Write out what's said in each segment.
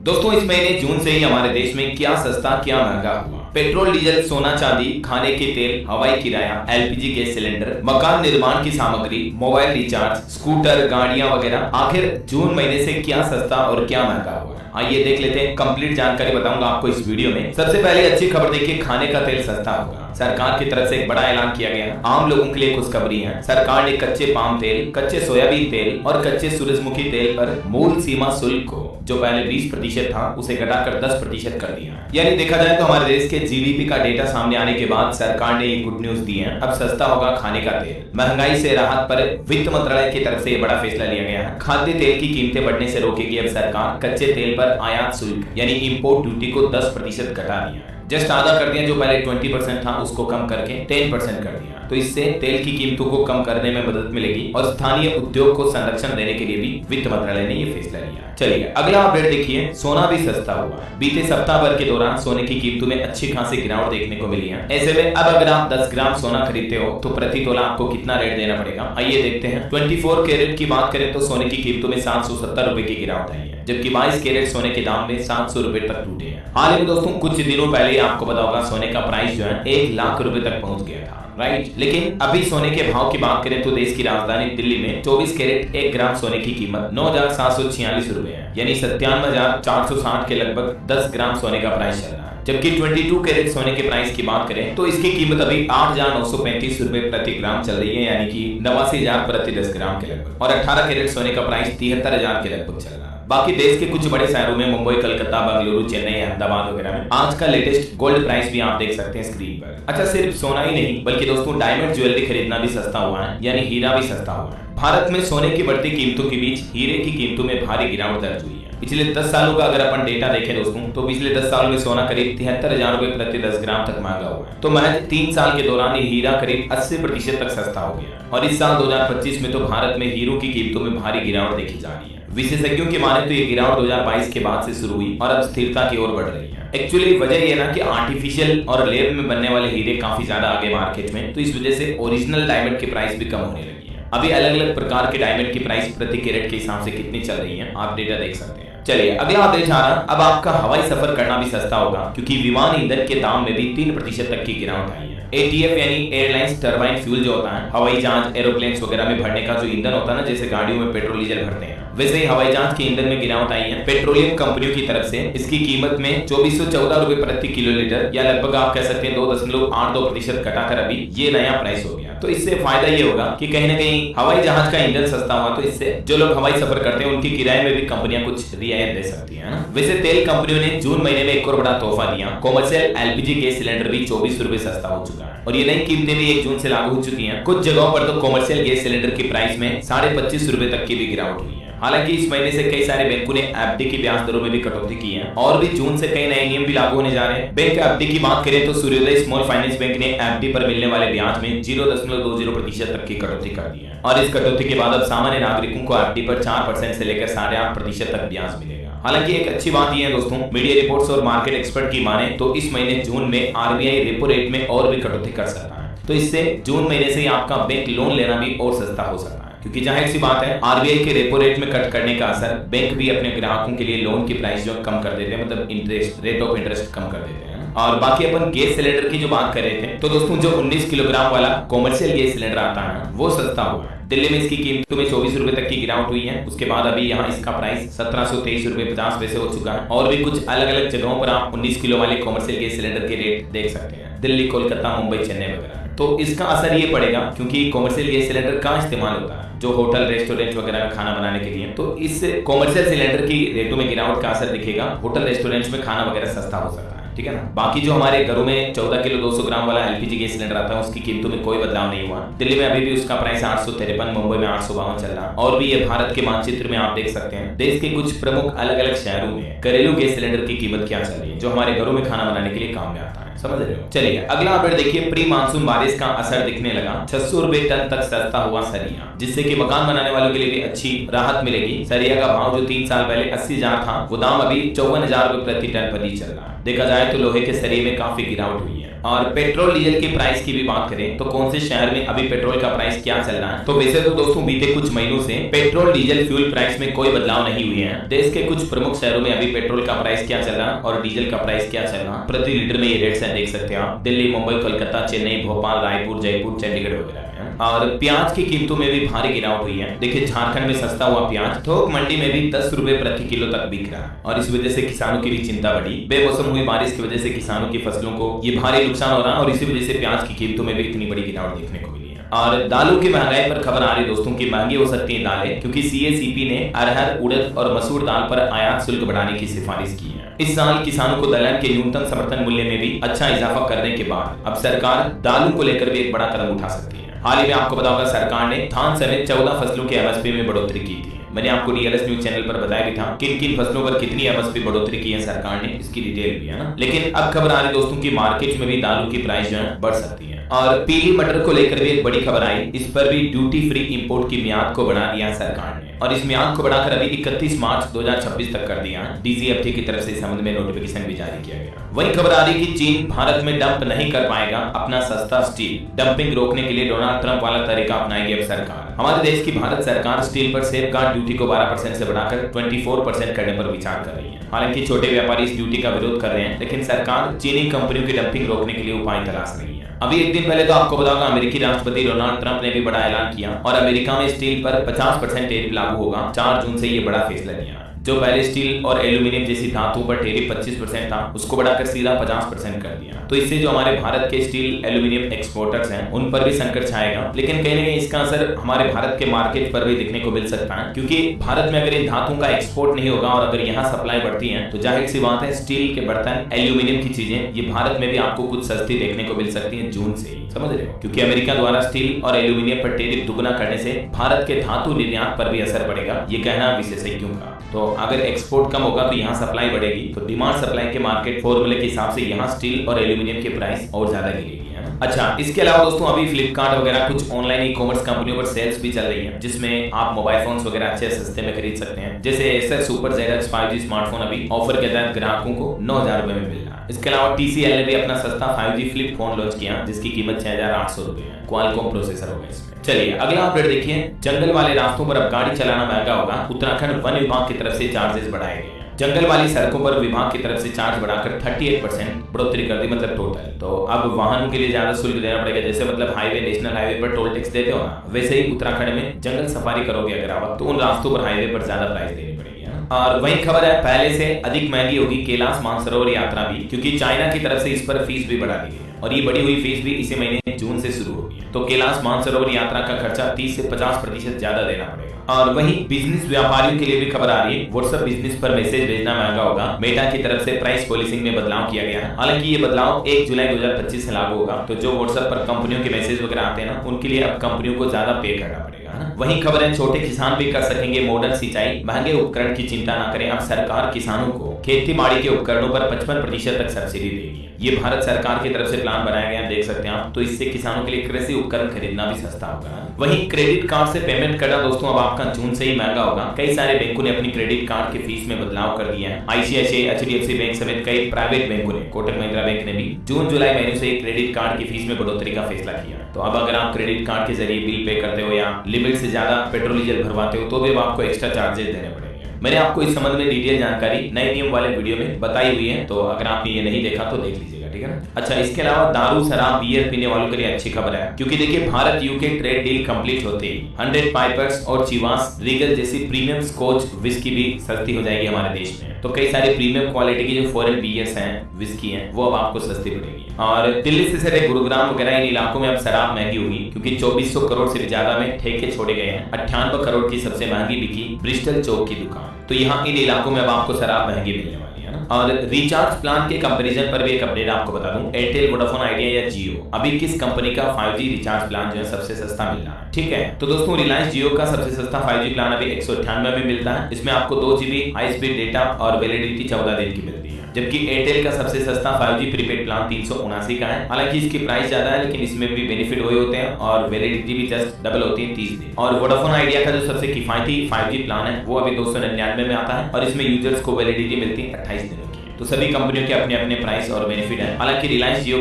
दोस्तों इस महीने जून से ही हमारे देश में क्या सस्ता क्या महंगा हुआ। पेट्रोल, डीजल, सोना चांदी, खाने के तेल, हवाई किराया, एलपीजी गैस सिलेंडर, मकान निर्माण की सामग्री, मोबाइल रिचार्ज, स्कूटर, गाड़ियां वगैरह, आखिर जून महीने से क्या सस्ता और क्या महंगा हुआ है। आइए देख लेते हैं, कंप्लीट जानकारी बताऊंगा आपको इस वीडियो में। सबसे पहले अच्छी खबर देखिए, खाने का तेल सस्ता होगा। सरकार की तरफ से एक बड़ा ऐलान किया गया है। आम लोगों के लिए खुशखबरी है। सरकार ने कच्चे पाम तेल, कच्चे सोयाबीन तेल और कच्चे सूरजमुखी तेल पर मूल सीमा शुल्क को जो पहले 20% था उसे घटाकर 10% कर दिया है। यानी देखा जाए तो हमारे देश के जीडीपी का डेटा सामने आने के बाद सरकार ने ये गुड न्यूज दी है। अब सस्ता होगा खाने का तेल। महंगाई से राहत पर वित्त मंत्रालय की तरफ से बड़ा फैसला लिया गया है। खाद्य तेल की कीमतें बढ़ने से रोकेगी अब सरकार। कच्चे तेल पर आयात शुल्क यानी इंपोर्ट ड्यूटी को 10% घटा दिया है। जस्ट आधा कर दिया, जो पहले 20% था उसको कम करके 10% कर दिया। तो इससे तेल की कीमतों को कम करने में मदद मिलेगी और स्थानीय उद्योग को संरक्षण देने के लिए भी वित्त मंत्रालय ने ये फैसला लिया। चलिए अगला अपडेट देखिए, सोना भी सस्ता हुआ है। बीते सप्ताह भर के दौरान सोने की कीमतों में अच्छी खासी गिरावट देखने को मिली है। ऐसे में अब अगर आप 10 ग्राम सोना खरीदते हो तो प्रति तोला आपको कितना रेट देना पड़ेगा, आइए देखते हैं। 24 कैरेट की बात करें तो सोने की कीमतों में 770 रुपए की गिरावट आई है, जबकि 22 कैरेट सोने के दाम में 700 रुपए तक टूटे हैं। हाल ही में दोस्तों कुछ दिनों पहले आपको पता होगा सोने का प्राइस जो है 1 लाख रुपए तक पहुंच गया था, राइट। लेकिन अभी सोने के भाव की बात करें तो देश की राजधानी दिल्ली में 24 कैरेट 1 ग्राम सोने की कीमत 9,746 रुपए है, यानी 97,460 के लगभग 10 ग्राम सोने का प्राइस चल रहा है। जबकि 22 कैरेट सोने के प्राइस की बात करें तो इसकी कीमत अभी 8,935 रुपए प्रति ग्राम चल रही है, यानी कि 89,000 प्रति 10 ग्राम के लगभग। और 18 कैरेट सोने का प्राइस 73,000 के लगभग चल रहा है। बाकी देश के कुछ बड़े शहरों में मुंबई, कलकत्ता, बेंगलुरु, चेन्नई, अहमदाबाद वगैरह में आज का लेटेस्ट गोल्ड प्राइस भी आप देख सकते हैं स्क्रीन पर। अच्छा, सिर्फ सोना ही नहीं बल्कि दोस्तों डायमंड ज्वेलरी खरीदना भी सस्ता हुआ है, यानी हीरा भी सस्ता हुआ है। भारत में सोने की बढ़ती कीमतों के बीच हीरे की कीमतों में भारी गिरावट दर्ज हुई है। पिछले 10 सालों का अगर अपन डेटा देखें दोस्तों तो पिछले 10 सालों में सोना करीब 73,000 रुपए प्रति 10 ग्राम तक महंगा हुआ है। तो महज 3 साल के दौरान ये हीरा करीब 80% तक सस्ता हो गया। और इस साल 2025 में तो भारत में हीरों की कीमतों में भारी गिरावट देखी जा रही है। विशेषज्ञों की माने तो ये गिरावट 2022 के बाद से शुरू हुई और अब स्थिरता की ओर बढ़ रही है। एक्चुअली वजह ये ना कि आर्टिफिशियल और लैब में बनने वाले हीरे काफी ज्यादा आगे मार्केट में, तो इस वजह से ओरिजिनल डायमंड की प्राइस भी कम होने लगी है। अभी अलग अलग प्रकार के डायमंड की प्राइस प्रति कैरेट के हिसाब से कितनी चल रही है आप डेटा देख सकते हैं। चलिए अगला अपडेट आ रहा, अब आपका हवाई सफर करना भी सस्ता होगा, क्योंकि विमान ईंधन के दाम में भी 3% तक की गिरावट आई है। एटीएफ यानी एयरलाइंस टरबाइन फ्यूल जो होता है, हवाई जहाज, एरोप्लेन्स वगैरह में भरने का जो ईंधन होता है ना, जैसे गाड़ियों में पेट्रोल डीजल भरते हैं, वैसे ही हवाई जहाज के ईंधन में गिरावट आई है। पेट्रोलियम कंपनियों की तरफ से इसकी कीमत में 2414 रुपए प्रति किलोलीटर या लगभग आप कह सकते हैं 2.82% घटाकर अभी ये नया प्राइस हो गया। तो इससे फायदा ये होगा कि कहीं ना कहीं हवाई जहाज का ईंधन सस्ता हुआ, तो इससे जो लोग हवाई सफर करते हैं उनके किराए में भी कंपनियां कुछ रियायत दे सकती है ना। वैसे तेल कंपनियों ने जून महीने में एक और बड़ा तोहफा दिया। कॉमर्शियल एलपीजी गैस सिलेंडर भी 24 रुपए सस्ता हो चुका है और ये नई कीमतें भी 1 जून से लागू हो चुकी हैं। कुछ जगहों पर तो कॉमर्शियल गैस सिलेंडर की प्राइस में 25.5 रुपए तक की भी गिरावट हुई है। हालांकि इस महीने से कई सारे बैंकों ने एफडी की ब्याज दरों में भी कटौती की है और भी जून से कई नए नियम भी लागू होने जा रहे हैं। बैंक एफडी की बात करें तो सूर्योदय स्मॉल फाइनेंस बैंक ने एफडी पर मिलने वाले ब्याज में 0.20% तक की कटौती कर दी है और इस कटौती के बाद अब सामान्य नागरिकों को एफडी पर 4% से लेकर 8.5% तक ब्याज मिलेगा। हालांकि एक अच्छी बात यह है दोस्तों, मीडिया रिपोर्ट्स और मार्केट एक्सपर्ट की माने तो इस महीने जून में आरबीआई रेपो रेट में और भी कटौती कर सकता है। तो इससे जून महीने से ही आपका बैंक लोन लेना भी और सस्ता हो सकता है, क्योंकि जाहिर सी बात है आरबीआई के रेपो रेट में कट करने का असर बैंक भी अपने ग्राहकों के लिए लोन की प्राइस जो कम कर देते हैं, मतलब इंटरेस्ट रेट ऑफ इंटरेस्ट कम कर देते हैं। और बाकी अपन गैस सिलेंडर की जो बात कर रहे थे तो दोस्तों जो 19 किलोग्राम वाला कॉमर्शियल गैस सिलेंडर आता है वो सस्ता हुआ है। दिल्ली में इसकी कीमतों में 24 रुपए तक की गिरावट हुई है। उसके बाद अभी यहाँ इसका प्राइस 1723 रुपए 50 पैसे हो चुका है। और भी कुछ अलग अलग जगहों पर आप 19 किलो वाले कॉमर्शियल गैस सिलेंडर के रेट देख सकते हैं, दिल्ली, कोलकाता, मुंबई, चेन्नई वगैरह। तो इसका असर ये पड़ेगा क्योंकि कॉमर्शियल गैस सिलेंडर का इस्तेमाल होता है जो होटल, रेस्टोरेंट वगैरह में खाना बनाने के लिए, तो इस कॉमर्शियल सिलेंडर की रेटों में गिरावट का असर दिखेगा। होटल, रेस्टोरेंट्स में खाना वगैरह सस्ता हो सकता है, ठीक है ना। बाकी जो हमारे घरों में 14 किलो 200 ग्राम वाला एलपीजी गैस सिलेंडर आता है उसकी कीमतों में कोई बदलाव नहीं हुआ। दिल्ली में अभी भी उसका प्राइस 853, मुंबई में 852 चल रहा है। और भी ये भारत के मानचित्र में आप देख सकते हैं देश के कुछ प्रमुख अलग अलग शहरों में घरेलू गैस सिलेंडर की कीमत क्या चल रही है जो हमारे घरों में खाना बनाने के लिए काम में आता है, समझ रहे हो। चलिए अगला अपडेट देखिए, प्री मानसून बारिश का असर दिखने लगा। 600 रुपए टन तक सस्ता हुआ सरिया, जिससे कि मकान बनाने वालों के लिए भी अच्छी राहत मिलेगी। सरिया का भाव जो 3 साल पहले 80,000 था वो दाम अभी 54,000 रुपए प्रति टन पर ही चल रहा है। देखा जाए जाए तो लोहे के सरिये में काफी गिरावट हुई है। और पेट्रोल डीजल की प्राइस की भी बात करें तो कौन से शहर में अभी पेट्रोल का प्राइस क्या चल रहा है, तो वैसे तो दोस्तों बीते कुछ महीनों से पेट्रोल डीजल फ्यूल प्राइस में कोई बदलाव नहीं हुए हैं। देश के कुछ प्रमुख शहरों में अभी पेट्रोल का प्राइस क्या चल रहा है और डीजल का प्राइस क्या चल रहा है, प्रति लीटर में ये रेट्स हैं, देख सकते हैं आप। दिल्ली, मुंबई, कोलकाता, चेन्नई, भोपाल, रायपुर, जयपुर, चंडीगढ़ वगैरह। और प्याज की कीमतों में भी भारी गिरावट हुई है। देखिए झारखंड में सस्ता हुआ प्याज थोक मंडी में भी 10 रुपए प्रति किलो तक बिक रहा है और इस वजह से किसानों की भी चिंता बढ़ी। बेमौसम हुई बारिश की वजह से किसानों की फसलों को ये भारी नुकसान हो रहा है और इसी वजह से प्याज की कीमतों में भी इतनी बड़ी गिरावट देखने को मिली है। और दालों की महंगाई पर खबर आ रही दोस्तों की महंगी हो सकती है दालें, क्योंकि सीएसीपी ने अरहर, उड़द और मसूर दाल पर आयात शुल्क बढ़ाने की सिफारिश की है। इस साल किसानों को दलहन के न्यूनतम समर्थन मूल्य में भी अच्छा इजाफा करने के बाद अब सरकार दालों को लेकर भी एक बड़ा कदम उठा सकती है। हाल ही में आपको पता होगा सरकार ने धान समेत 14 फसलों के एमएसपी में बढ़ोतरी की थी। मैंने आपको डीएलएस न्यूज चैनल पर बताया भी था किन किन फसलों पर कितनी एमएसपी बढ़ोतरी की है सरकार ने, इसकी डिटेल भी है ना। लेकिन अब खबर आ रही दोस्तों की मार्केट में भी दालों की प्राइस जो है बढ़ सकती है। और पीली मटर को लेकर भी एक बड़ी खबर आई, इस पर भी ड्यूटी फ्री इंपोर्ट की मियाद को बढ़ा दिया सरकार ने और इस मियाद को बढ़ाकर अभी 31 मार्च 2026 तक कर दिया। डीजीएफटी की तरफ से इस संबंध में नोटिफिकेशन भी जारी किया गया। वहीं खबर आ रही कि चीन भारत में डंप नहीं कर पाएगा अपना सस्ता स्टील। डंपिंग रोकने के लिए डोनाल्ड ट्रंप वाला तरीका अपनाएगी अब सरकार। हमारे देश की भारत सरकार स्टील पर सेफगार्ड ड्यूटी को 12% से बढ़ाकर 24% करने पर विचार कर रही है। हालांकि छोटे व्यापारी इस ड्यूटी का विरोध कर रहे हैं, लेकिन सरकार चीनी कंपनियों की डंपिंग रोकने के लिए उपाय तलाश रही है। अभी एक दिन पहले तो आपको पता होगा अमेरिकी राष्ट्रपति डोनाल्ड ट्रंप ने भी बड़ा ऐलान किया और अमेरिका में स्टील पर 50% टैरिफ लागू होगा। 4 जून से ये बड़ा फैसला लिया। जो पहले स्टील और एल्यूमिनियम जैसी धातुओं पर टैरिफ 25% था, उसको बढ़ाकर सीधा 50% कर दिया। तो इससे जो हमारे भारत के स्टील एल्यूमिनियम एक्सपोर्टर्स हैं उन पर भी संकट छाएगा, लेकिन कहीं ना कहीं इसका असर हमारे भारत के मार्केट पर भी देखने को मिल सकता है, क्योंकि भारत में अगर इन धातुओं का एक्सपोर्ट नहीं होगा और अगर यहाँ सप्लाई बढ़ती है तो जाहिर सी बात है स्टील के बर्तन, एल्यूमिनियम की चीजें ये भारत में भी आपको कुछ सस्ती देखने को मिल सकती है जून से ही, समझ रहे हो। क्योंकि अमेरिका द्वारा स्टील और एल्यूमिनियम पर टैरिफ दुगुना करने से भारत के धातु निर्यात पर भी असर पड़ेगा, ये कहना विशेषज्ञों का। तो अगर एक्सपोर्ट कम होगा तो यहाँ सप्लाई बढ़ेगी, तो डिमांड सप्लाई के मार्केट फॉर्मूले के हिसाब से यहाँ स्टील और एल्यूमिनियम की प्राइस और ज्यादा गिरेगी। अच्छा, इसके अलावा दोस्तों अभी फ्लिपकार्ट वगैरह कुछ ऑनलाइन ई कॉमर्स कंपनियों पर सेल्स भी चल रही है, जिसमें आप मोबाइल फोन्स वगैरह अच्छे सस्ते में खरीद सकते हैं। जैसे Acer super ZX 5G smartphone अभी ऑफर के तहत ग्राहकों को 9,000 रुपए में मिल रहा है। इसके अलावा TCL ने भी अपना सस्ता 5G फ्लिप फोन लॉन्च किया, जिसकी कीमत 6,800 रुपए है। क्वालकॉम प्रोसेसर होगा इसमें। चलिए अगला अपडेट देखिए। जंगल वाले रास्तों पर अब गाड़ी चलाना महंगा होगा। उत्तराखंड वन विभाग की तरफ से चार्जेस बढ़ाए गए हैं। जंगल वाली सड़कों पर विभाग की तरफ से चार्ज बढ़ाकर 38% बढ़ोतरी कर दी, मतलब टोटल। तो अब वाहनों के लिए ज्यादा शुल्क देना पड़ेगा। जैसे मतलब हाईवे, नेशनल हाईवे पर टोल टैक्स देते हो ना, वैसे ही उत्तराखंड में जंगल सफारी करोगे अगर आप तो उन रास्तों पर हाईवे पर ज्यादा प्राइस देनी पड़ेगी। और वही खबर है पहले से अधिक महंगी होगी कैलाश मानसरोवर यात्रा भी, क्योंकि चाइना की तरफ से इस पर फीस भी बढ़ा दी गई है और ये बढ़ी हुई फीस भी इसी महीने जून से शुरू होगी। तो कैलाश मानसरोवर यात्रा का खर्चा 30 से 50% ज्यादा देना पड़ेगा। और वहीं बिजनेस व्यापारियों के लिए भी खबर आ रही है, व्हाट्सएप बिजनेस पर मैसेज भेजना महंगा होगा। मेटा की तरफ से प्राइस पॉलिसिंग में बदलाव किया गया है। हालांकि ये बदलाव 1 जुलाई 2025 से लागू होगा। तो जो व्हाट्सएप पर कंपनियों के मैसेज वगैरह आते हैं ना, उनके लिए अब कंपनियों को ज्यादा पे करना पड़ेगा। वहीं खबर है छोटे किसान भी कर सकेंगे मॉडर्न सिंचाई, महंगे उपकरण की चिंता न करें। अब सरकार किसानों को खेती बाड़ी के उपकरणों पर 55% तक सब्सिडी देगी। ये भारत सरकार की तरफ से प्लान बनाया गया, देख सकते हैं आप। तो इससे किसानों के लिए कृषि उपकरण खरीदना भी सस्ता होगा। वहीं क्रेडिट कार्ड से पेमेंट करना दोस्तों अब आपका जून से ही महंगा होगा। कई सारे बैंकों ने अपनी क्रेडिट कार्ड की फीस में बदलाव कर दिया है। ICICI, HDFC बैंक समेत कई प्राइवेट बैंकों ने, कोटक महिंद्रा बैंक ने भी जून जुलाई महीने से क्रेडिट कार्ड की फीस में बढ़ोतरी का फैसला किया। तो अब अगर आप क्रेडिट कार्ड के जरिए बिल पे करते हो या लिमिट से ज्यादा पेट्रोल डीजल भरवाते हो तो भी अब आपको एक्स्ट्रा चार्जेस देने पड़ेंगे। मैंने आपको इस संबंध में डिटेल जानकारी नए नियम वाले वीडियो में बताई हुई है, तो अगर आपने ये नहीं देखा तो देख लीजिएगा, ठीक है ना। अच्छा, इसके अलावा दारू, शराब, बियर पीने वालों के लिए अच्छी खबर है, क्योंकि देखिए Bharat UK trade deal complete होते ही 100 पाइपर्स और चिवास रीगल जैसी प्रीमियम स्कॉच विस्की भी सस्ती हो जाएगी हमारे देश में। तो कई सारे प्रीमियम क्वालिटी की जो फॉरेन बियर्स हैं, विस्की हैं, वो अब आपको सस्ती पड़ेगी। और दिल्ली से सटे गुरुग्राम वगैरह इन इलाकों में अब शराब महंगी होगी, क्योंकि 2400 करोड़ से ज्यादा में ठेके छोड़े गए हैं। 98 करोड़ की सबसे महंगी बिकी ब्रिस्टल चौक की दुकान। तो यहाँ इन इलाकों में अब आपको शराब महंगी मिलने वाली है ना। और रिचार्ज प्लान के कंपैरिजन पर भी एक अपडेट आपको बता दूं, एयरटेल, वोडाफोन आइडिया या जियो, अभी किस कंपनी का 5G रिचार्ज प्लान जो है सबसे सस्ता मिल रहा है, ठीक है। तो दोस्तों रिलायंस जियो का सबसे सस्ता 5G प्लान अभी 198 में मिलता है। इसमें आपको 2 GB हाई स्पीड डेटा और वैलिडिटी 14 दिन की मिलती है। जबकि एयरटेल का सबसे सस्ता 5G प्रीपेड प्लान 379 का है। हालांकि इसकी प्राइस ज्यादा है, लेकिन इसमें भी बेनिफिट वही होते हैं और वैलिडिटी भी जस्ट डबल होती है, 30 दिन। और वोडाफोन आइडिया का जो सबसे किफायती 5G प्लान है वो अभी 299 में आता है और इसमें यूजर्स को वैलिडिटी मिलती है 28 दिनों की। तो सभी कंपनियों के अपने अपने प्राइस और बेनिफिट है। हालांकि रिलायंस जियो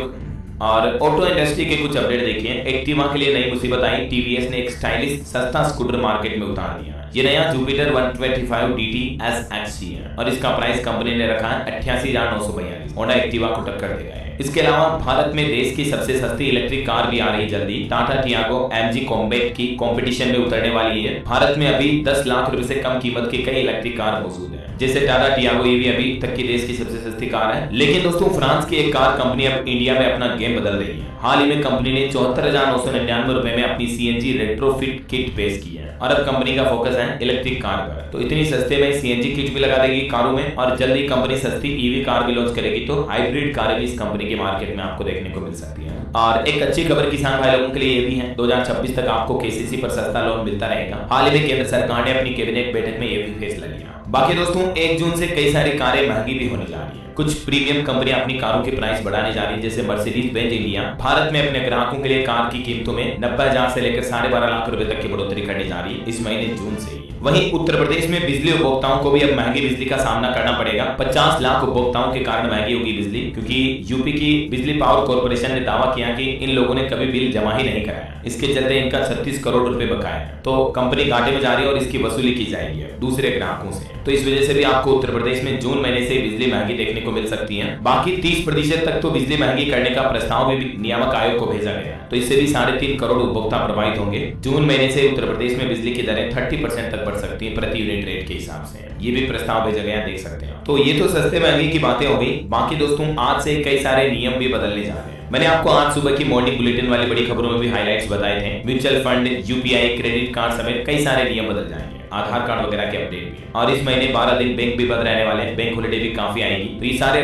और ऑटो इंडस्ट्री के कुछ अपडेट देखिए। एक्टिवा के लिए नई मुसीबत आई। टीवीएस ने एक स्टाइलिश सस्ता स्कूटर मार्केट में उतार दिया। ये नया जुपिटर 125 DT SXC है और इसका प्राइस कंपनी ने रखा है 88,942। होंडा एक्टिवा को टक्कर देगा। इसके अलावा भारत में देश की सबसे सस्ती इलेक्ट्रिक कार भी आ रही जल्दी। टाटा टियागो MG कॉम्बैट की कंपटीशन में उतरने वाली है। भारत में अभी 10 लाख रुपए से कम कीमत के कई इलेक्ट्रिक कार मौजूद है, जैसे टाटा टियागो। ये भी अभी तक की देश की सबसे सस्ती कार है। लेकिन दोस्तों, फ्रांस की एक कार कंपनी अब इंडिया में अपना गेम बदल रही है। हाल ही में कंपनी ने 74,999 रुपए में अपनी CNG रेट्रोफिट किट पेश की है और अब कंपनी का फोकस है इलेक्ट्रिक कार पर। तो इतनी सस्ते में CNG किट भी लगा देगी कारों में और जल्दी कंपनी सस्ती EV कार भी लॉन्च करेगी। तो हाइब्रिड कारें भी इस कंपनी के मार्केट में आपको देखने को मिल सकती है। और एक अच्छी खबर किसान भाई लोगों के लिए ये भी है, 2026 तक आपको KCC पर सस्ता लोन मिलता रहेगा। हाल ही में केंद्र सरकार ने अपनी कैबिनेट बैठक में ये भी फैसला लिया। बाकी दोस्तों, 1 जून से कई सारी कारें महंगी भी होने जा रही है। कुछ प्रीमियम कंपनियां अपनी कारों के प्राइस बढ़ाने जा रही है, जैसे मर्सिडीज बेंज इंडिया भारत में अपने ग्राहकों के लिए कार की कीमतों में 90,000 से लेकर 12.5 लाख रुपए तक की बढ़ोतरी करने जा रही है इस महीने जून से ही। वहीं उत्तर प्रदेश में बिजली उपभोक्ताओं को भी अब महंगी बिजली का सामना करना पड़ेगा। 50 लाख उपभोक्ताओं के कारण महंगी होगी बिजली, क्योंकि यूपी की बिजली पावर कॉर्पोरेशन ने दावा किया कि इन लोगों ने कभी बिल जमा ही नहीं कराया। इसके चलते इनका 36 करोड़ रुपए बकाया है। तो कंपनी घाटे में जा रही है और इसकी वसूली की जाएगी दूसरे ग्राहकों से। तो इस वजह से भी आपको उत्तर प्रदेश में जून महीने से बिजली महंगी देखने को मिल सकती है। बाकी 30% तक तो बिजली महंगी करने का प्रस्ताव भी नियामक आयोग को भेजा गया, तो इससे भी 3.5 करोड़ उपभोक्ता प्रभावित होंगे। जून महीने से उत्तर प्रदेश में बिजली की दरें 30% तक बढ़ सकती है प्रति यूनिट रेट के हिसाब से। ये भी प्रस्ताव भेजा गया, देख सकते हैं। तो ये तो सस्ते महंगी की बातें हो गई। बाकी दोस्तों, आज से कई सारे नियम भी बदलने जा रहे हैं। मैंने आपको आज सुबह की मॉर्निंग बुलेटिन वाली बड़ी खबरों में भी हाइलाइट्स बताए थे। Mutual fund, UPI, credit card समेत कई सारे नियम बदल जाएंगे। आधार कार्ड वगैरह के अपडेट भी। और इस महीने 12 दिन बैंक भी बंद रहने वाले हैं। बैंक हॉलिडे भी काफी आएगी। तो ये सारे